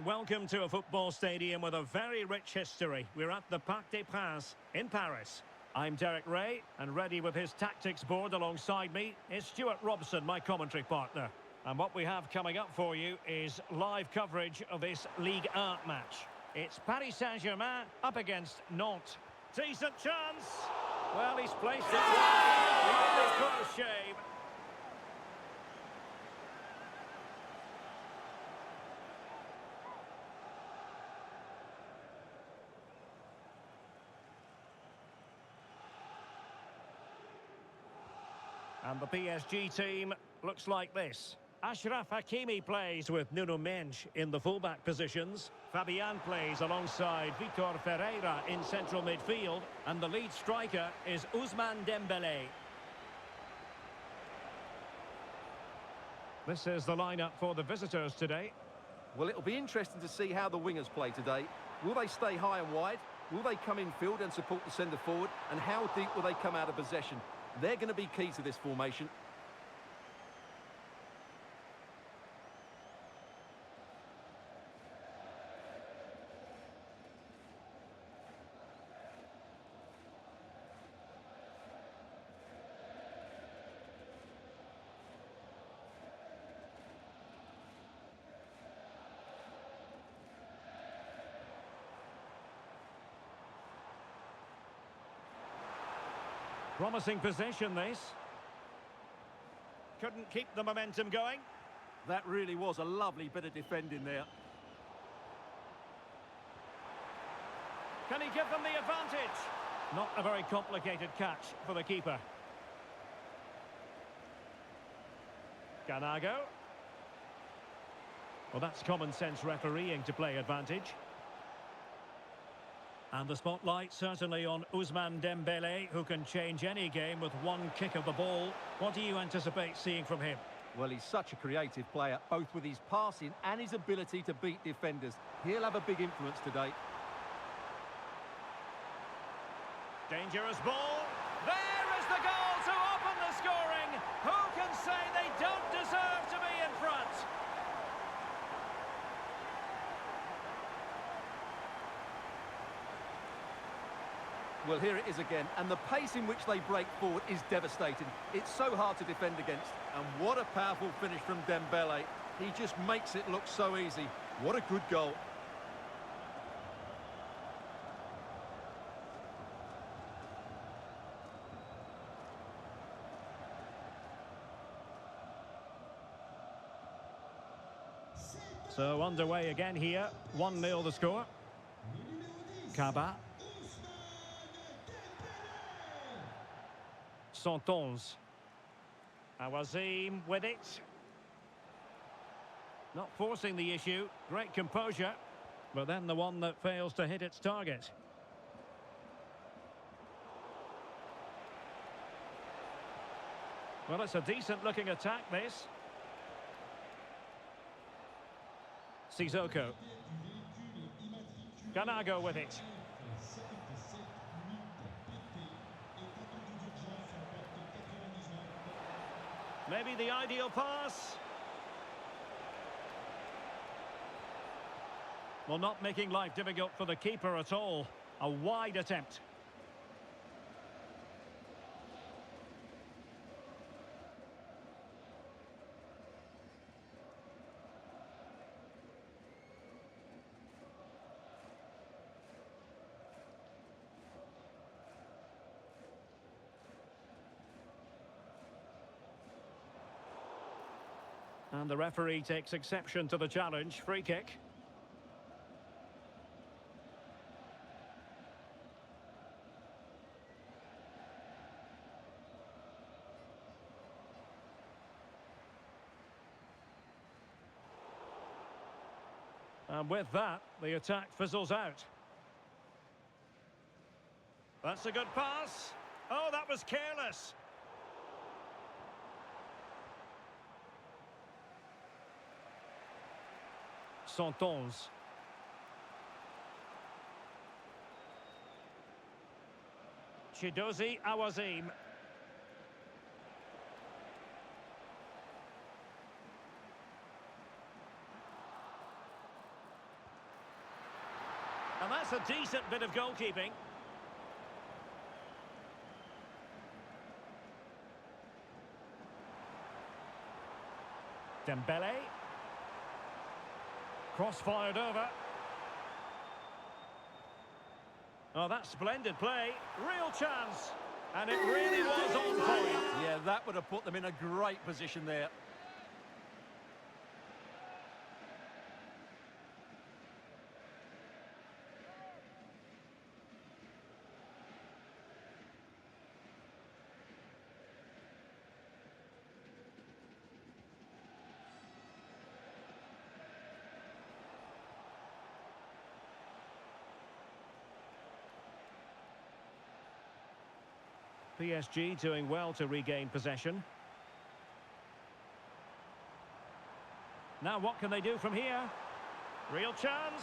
and welcome to a football stadium with a very rich history. We're at the Parc des Princes in Paris. I'm Derek Ray, and ready with his tactics board alongside me is Stuart Robson, my commentary partner. And what we have coming up for you is live coverage of this Ligue 1 match. It's Paris Saint-Germain up against Nantes. Decent chance! Well, he's placed it well. Really close shave. And the PSG team looks like this. Achraf Hakimi plays with Nuno Mendes in the fullback positions. Fabian plays alongside Vitor Ferreira in central midfield. And the lead striker is Ousmane Dembélé. This is the lineup for the visitors today. Well, it'll be interesting to see how the wingers play today. Will they stay high and wide? Will they come in field and support the centre forward? And how deep will they come out of possession? They're going to be key to this formation. Promising possession, this. Couldn't keep the momentum going. That really was a lovely bit of defending there. Can he give them the advantage? Not a very complicated catch for the keeper. Ganago. Well, that's common sense refereeing to play advantage. And the spotlight certainly on Ousmane Dembélé, who can change any game with one kick of the ball. What do you anticipate seeing from him? Well, he's such a creative player, both with his passing and his ability to beat defenders. He'll have a big influence today. Dangerous ball. There is the goal to open the scoring. Who can say they don't deserve to be in front? Well, here it is again, and the pace in which they break forward is devastating. It's so hard to defend against, and what a powerful finish from Dembélé. He just makes it look so easy. What a good goal. So underway again here, 1-0 the score. Kaba. Saint-Germain. Awazim with it. Not forcing the issue. Great composure. But then the one that fails to hit its target. Well, it's a decent looking attack, this. Sissoko. Ganago with it. Maybe the ideal pass. Well, not making life difficult for the keeper at all. A wide attempt. And the referee takes exception to the challenge. Free kick. And with that, the attack fizzles out. That's a good pass. Oh, that was careless. Saint-Germain. Chidozie Awazim. That's a decent bit of goalkeeping. Dembele. Cross-fired over. Oh, that's splendid play. Real chance. And it really was on point. Yeah, that would have put them in a great position there. PSG doing well to regain possession. Now what can they do from here? Real chance.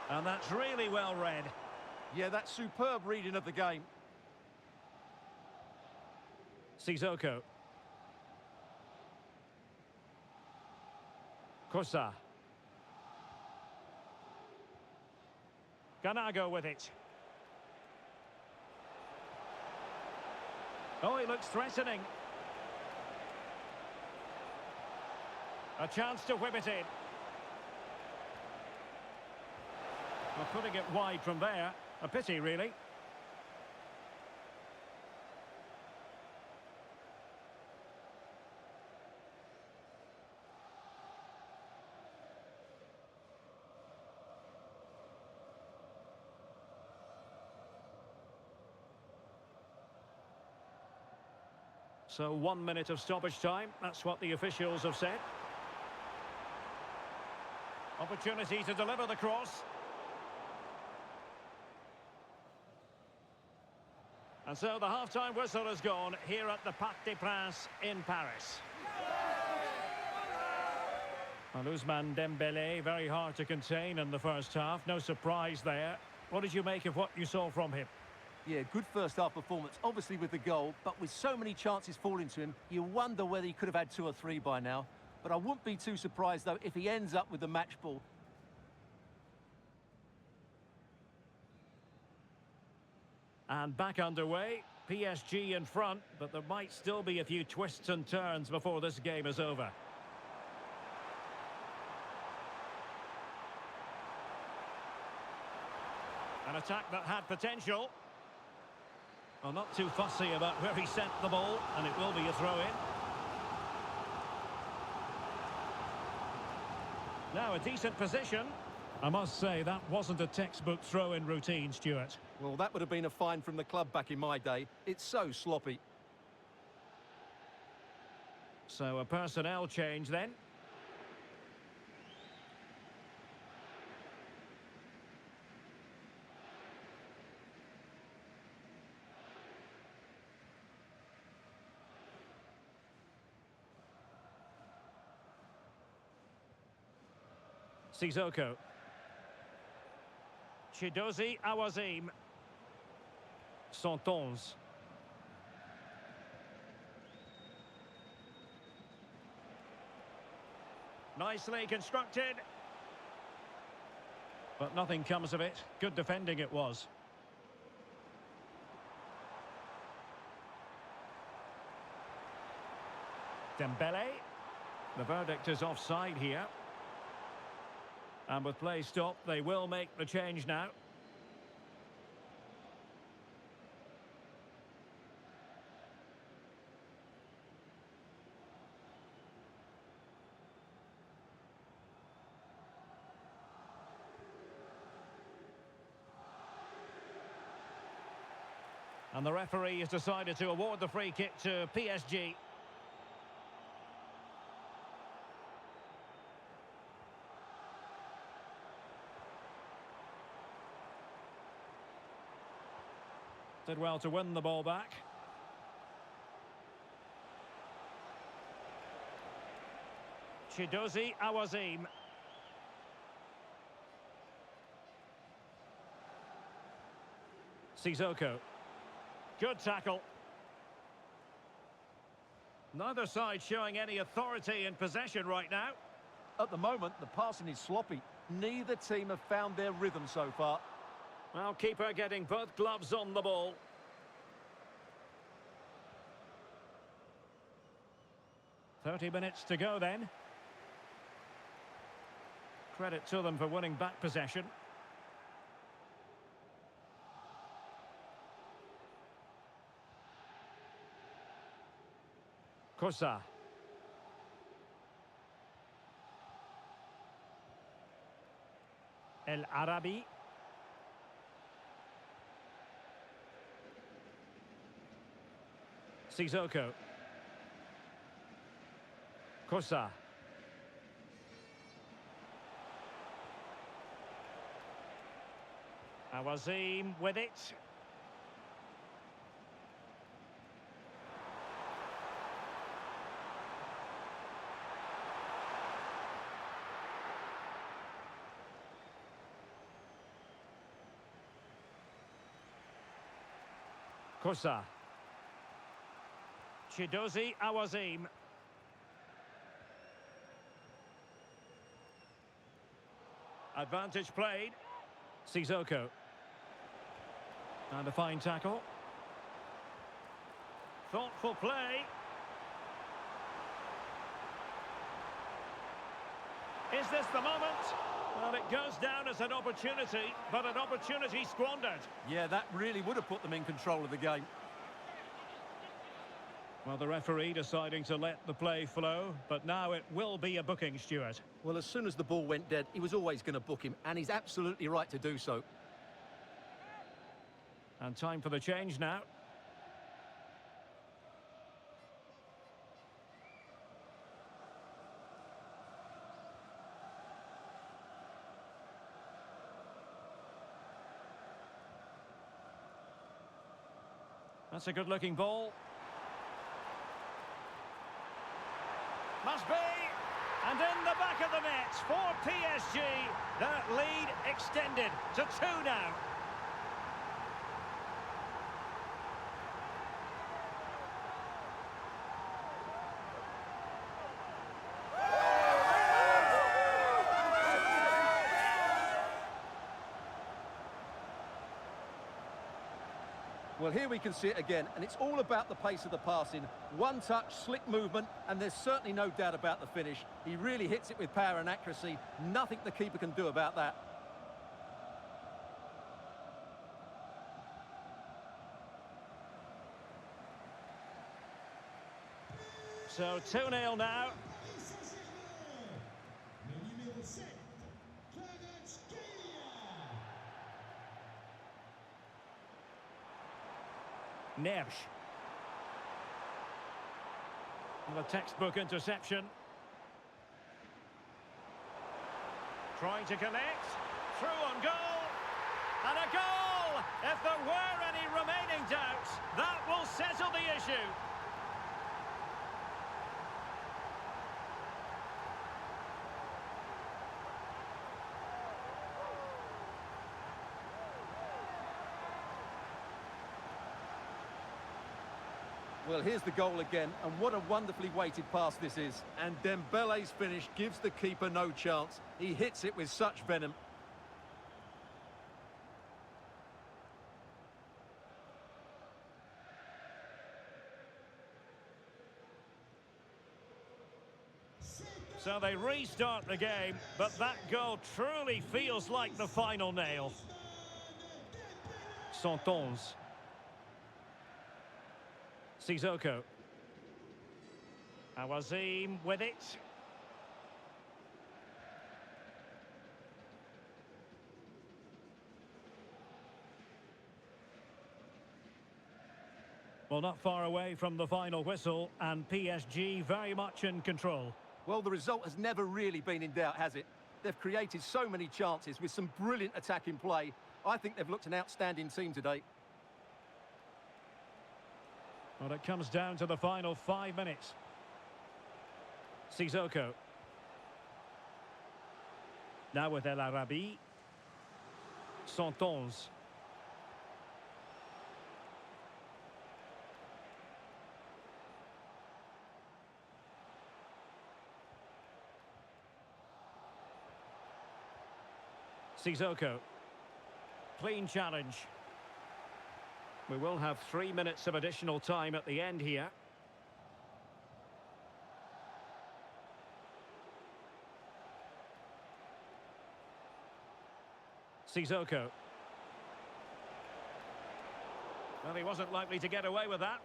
And that's really well read. Yeah, that's superb reading of the game. Sissoko. Kosa. Ganago with it. Oh, he looks threatening. A chance to whip it in. Well, putting it wide from there. A pity, really. So 1 minute of stoppage time. That's what the officials have said. Opportunity to deliver the cross. And so the half-time whistle has gone here at the Parc des Princes in Paris. And Ousmane Dembélé, very hard to contain in the first half. No surprise there. What did you make of what you saw from him? Yeah, good first half performance, obviously with the goal, but with so many chances falling to him, you wonder whether he could have had 2 or 3 by now. But I wouldn't be too surprised, though, if he ends up with the match ball. And back underway, PSG in front, but there might still be a few twists and turns before this game is over. An attack that had potential. Well, not too fussy about where he sent the ball, and it will be a throw-in. Now a decent position. I must say, that wasn't a textbook throw-in routine, Stuart. Well, that would have been a fine from the club back in my day. It's so sloppy. So a personnel change then. Sissoko. Chidozie Awazim. Santos. Nicely constructed. But nothing comes of it. Good defending it was. Dembele. The verdict is offside here. And with play stopped, they will make the change now. And the referee has decided to award the free kick to PSG. Did well to win the ball back. Chidozie Awazim. Sissoko. Good tackle. Neither side showing any authority in possession right now. At the moment, the passing is sloppy. Neither team have found their rhythm so far. Well, keeper getting both gloves on the ball. "30 minutes to go then. Credit to them for winning back possession. Kosa. El Arabi. Sissoko. Kosa. Awazim with it. Kosa. Chidozie Awazim. Advantage played. Sissoko. And a fine tackle. Thoughtful play. Is this the moment? Well, it goes down as an opportunity, but an opportunity squandered. Yeah, that really would have put them in control of the game. Well, the referee deciding to let the play flow, but now it will be a booking, Stuart. Well, as soon as the ball went dead, he was always going to book him, and he's absolutely right to do so. And time for the change now. That's a good-looking ball. Must be. And in the back of the net for PSG. That lead extended to 2 now. Well, here we can see it again, and it's all about the pace of the passing. One touch, slick movement, and there's certainly no doubt about the finish. He really hits it with power and accuracy. Nothing the keeper can do about that. So 2-0 now. Nersch. The textbook interception. Trying to connect. Through on goal. And a goal! If there were any remaining doubts, that will settle the issue. Well, here's the goal again, and what a wonderfully weighted pass this is. And Dembele's finish gives the keeper no chance. He hits it with such venom. So they restart the game, but that goal truly feels like the final nail. Santos. Sissoko. Awazim with it. Well, not far away from the final whistle, and PSG very much in control. Well, the result has never really been in doubt, has it? They've created so many chances with some brilliant attacking play. I think they've looked an outstanding team today. Well, it comes down to the final 5 minutes. Sissoko. Now with El Arabi. Santos. Sissoko. Clean challenge. We will have 3 minutes of additional time at the end here. Sissoko. Well, he wasn't likely to get away with that.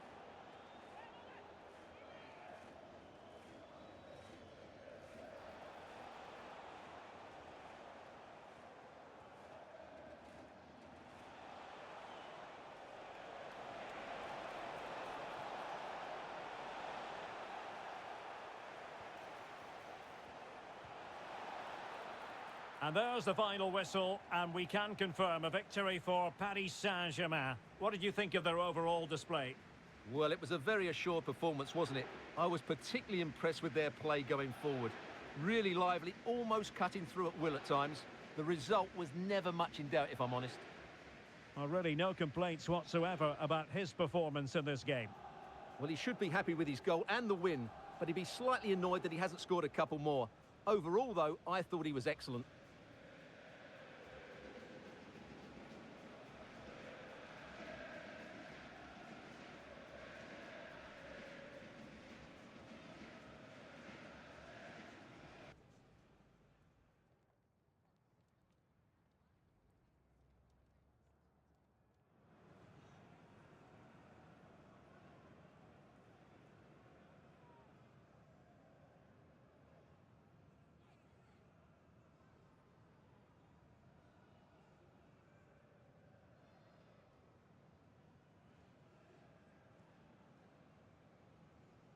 And there's the final whistle, and we can confirm a victory for Paris Saint-Germain. What did you think of their overall display? Well, it was a very assured performance, wasn't it? I was particularly impressed with their play going forward. Really lively, almost cutting through at will at times. The result was never much in doubt, if I'm honest. Well, really no complaints whatsoever about his performance in this game. Well, he should be happy with his goal and the win, but he'd be slightly annoyed that he hasn't scored a couple more. Overall, though, I thought he was excellent.